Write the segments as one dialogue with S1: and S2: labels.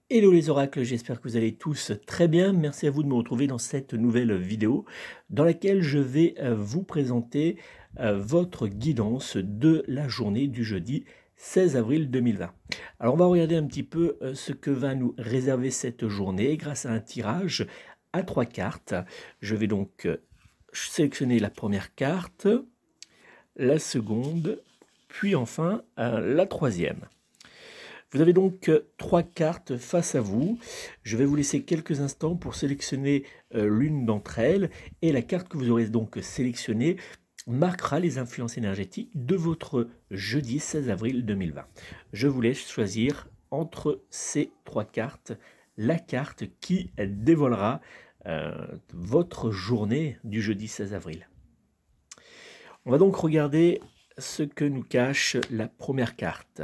S1: Hello les oracles, j'espère que vous allez tous très bien. Merci à vous de me retrouver dans cette nouvelle vidéo dans laquelle je vais vous présenter votre guidance de la journée du jeudi 16 avril 2020. Alors on va regarder un petit peu ce que va nous réserver cette journée grâce à un tirage à 3 cartes. Je vais donc sélectionner la première carte, la seconde, puis enfin la troisième. Vous avez donc 3 cartes face à vous. Je vais vous laisser quelques instants pour sélectionner l'une d'entre elles. Et la carte que vous aurez donc sélectionnée marquera les influences énergétiques de votre jeudi 16 avril 2020. Je vous laisse choisir entre ces 3 cartes la carte qui dévoilera votre journée du jeudi 16 avril. On va donc regarder ce que nous cache la première carte.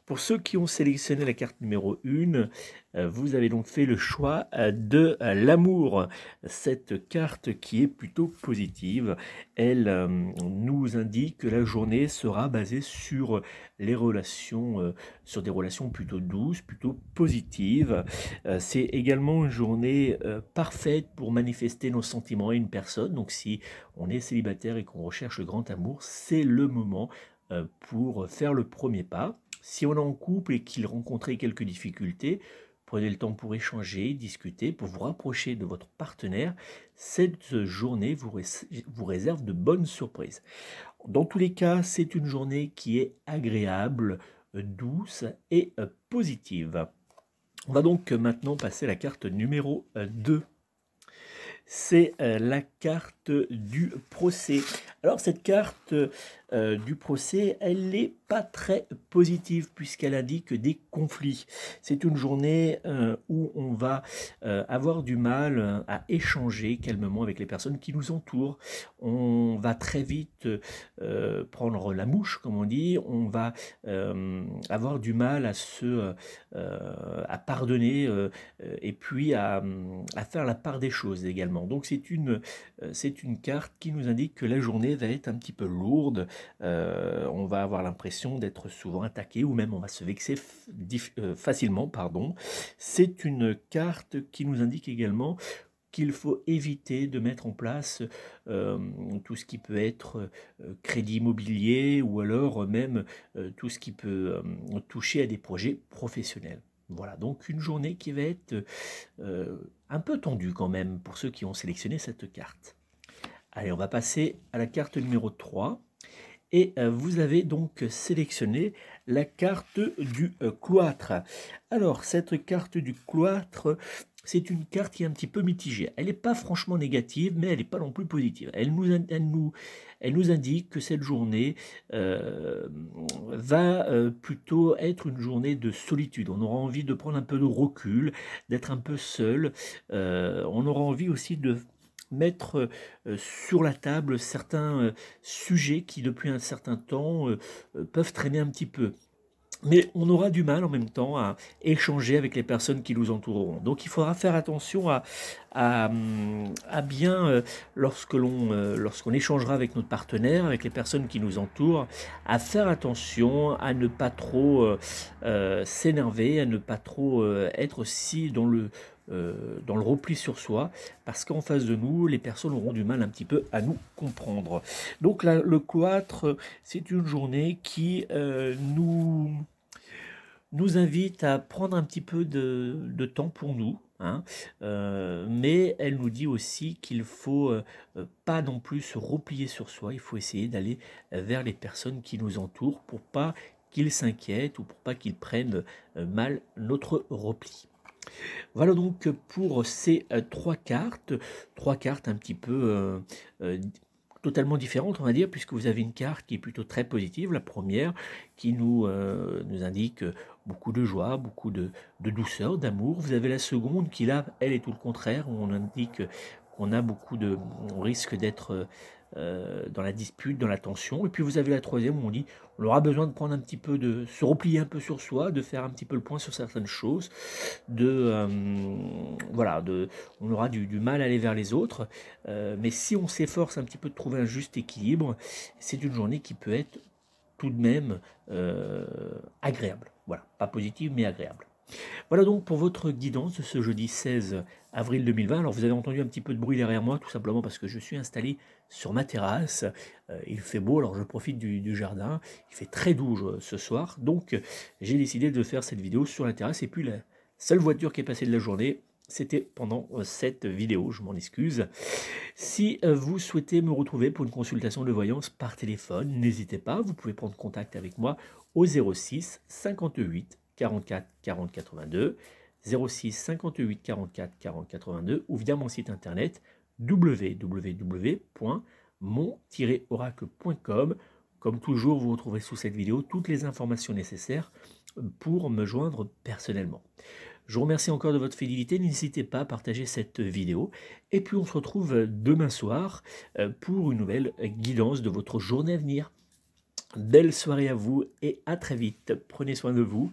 S1: Pour ceux qui ont sélectionné la carte numéro 1, vous avez donc fait le choix de l'amour. Cette carte qui est plutôt positive, elle nous indique que la journée sera basée sur les relations, sur des relations plutôt douces, plutôt positives. C'est également une journée parfaite pour manifester nos sentiments à une personne. Donc si on est célibataire et qu'on recherche le grand amour, c'est le moment pour faire le premier pas. Si on est en couple et qu'il rencontrait quelques difficultés, prenez le temps pour échanger, discuter, pour vous rapprocher de votre partenaire. Cette journée vous réserve de bonnes surprises. Dans tous les cas, c'est une journée qui est agréable, douce et positive. On va donc maintenant passer à la carte numéro 2. C'est la carte du procès. Alors cette carte du procès, elle n'est pas très positive puisqu'elle indique des conflits. C'est une journée où on va avoir du mal à échanger calmement avec les personnes qui nous entourent. On va très vite prendre la mouche, comme on dit. On va avoir du mal à pardonner et puis à faire la part des choses également. Donc c'est une carte qui nous indique que la journée va être un petit peu lourde. On va avoir l'impression d'être souvent attaqué ou même on va se vexer facilement. C'est une carte qui nous indique également qu'il faut éviter de mettre en place tout ce qui peut être crédit immobilier ou alors même tout ce qui peut toucher à des projets professionnels. Voilà, donc une journée qui va être un peu tendue quand même pour ceux qui ont sélectionné cette carte. Allez, on va passer à la carte numéro 3. Et vous avez donc sélectionné la carte du cloître. Alors, cette carte du cloître, c'est une carte qui est un petit peu mitigée. Elle n'est pas franchement négative, mais elle n'est pas non plus positive. Elle nous indique que cette journée va plutôt être une journée de solitude. On aura envie de prendre un peu de recul, d'être un peu seul. On aura envie aussi de mettre sur la table certains sujets qui depuis un certain temps peuvent traîner un petit peu. Mais on aura du mal en même temps à échanger avec les personnes qui nous entoureront. Donc il faudra faire attention à bien, lorsqu'on échangera avec notre partenaire, avec les personnes qui nous entourent, à faire attention à ne pas trop s'énerver, à ne pas trop être aussi dans le repli sur soi, parce qu'en face de nous, les personnes auront du mal un petit peu à nous comprendre. Donc là, le cloître, c'est une journée qui nous invite à prendre un petit peu de temps pour nous, hein, mais elle nous dit aussi qu'il faut pas non plus se replier sur soi, il faut essayer d'aller vers les personnes qui nous entourent pour pas qu'ils s'inquiètent ou pour pas qu'ils prennent mal notre repli. Voilà donc pour ces 3 cartes un petit peu totalement différentes, on va dire, puisque vous avez une carte qui est plutôt très positive, la première, qui nous indique beaucoup de joie, beaucoup de douceur, d'amour. Vous avez la seconde qui, là, elle est tout le contraire, où on indique qu'on a on risque d'être dans la dispute, dans la tension. Et puis vous avez la troisième où on dit on aura besoin de prendre un petit peu se replier un peu sur soi, de faire un petit peu le point sur certaines choses, voilà, on aura du mal à aller vers les autres, mais si on s'efforce un petit peu de trouver un juste équilibre, c'est une journée qui peut être tout de même agréable. Voilà, pas positive mais agréable. Voilà donc pour votre guidance de ce jeudi 16 avril 2020. Alors vous avez entendu un petit peu de bruit derrière moi, tout simplement parce que je suis installé sur ma terrasse. Il fait beau, alors je profite du jardin. Il fait très doux ce soir, donc j'ai décidé de faire cette vidéo sur la terrasse. Et puis la seule voiture qui est passée de la journée, c'était pendant cette vidéo, je m'en excuse. Si vous souhaitez me retrouver pour une consultation de voyance par téléphone, n'hésitez pas, vous pouvez prendre contact avec moi au 06 58 44 40 82, 06 58 44 40 82 ou via mon site internet www.mon-oracle.com. Comme toujours, vous retrouverez sous cette vidéo toutes les informations nécessaires pour me joindre personnellement. Je vous remercie encore de votre fidélité, n'hésitez pas à partager cette vidéo et puis on se retrouve demain soir pour une nouvelle guidance de votre journée à venir. Belle soirée à vous et à très vite. Prenez soin de vous,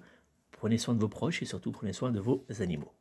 S1: prenez soin de vos proches et surtout prenez soin de vos animaux.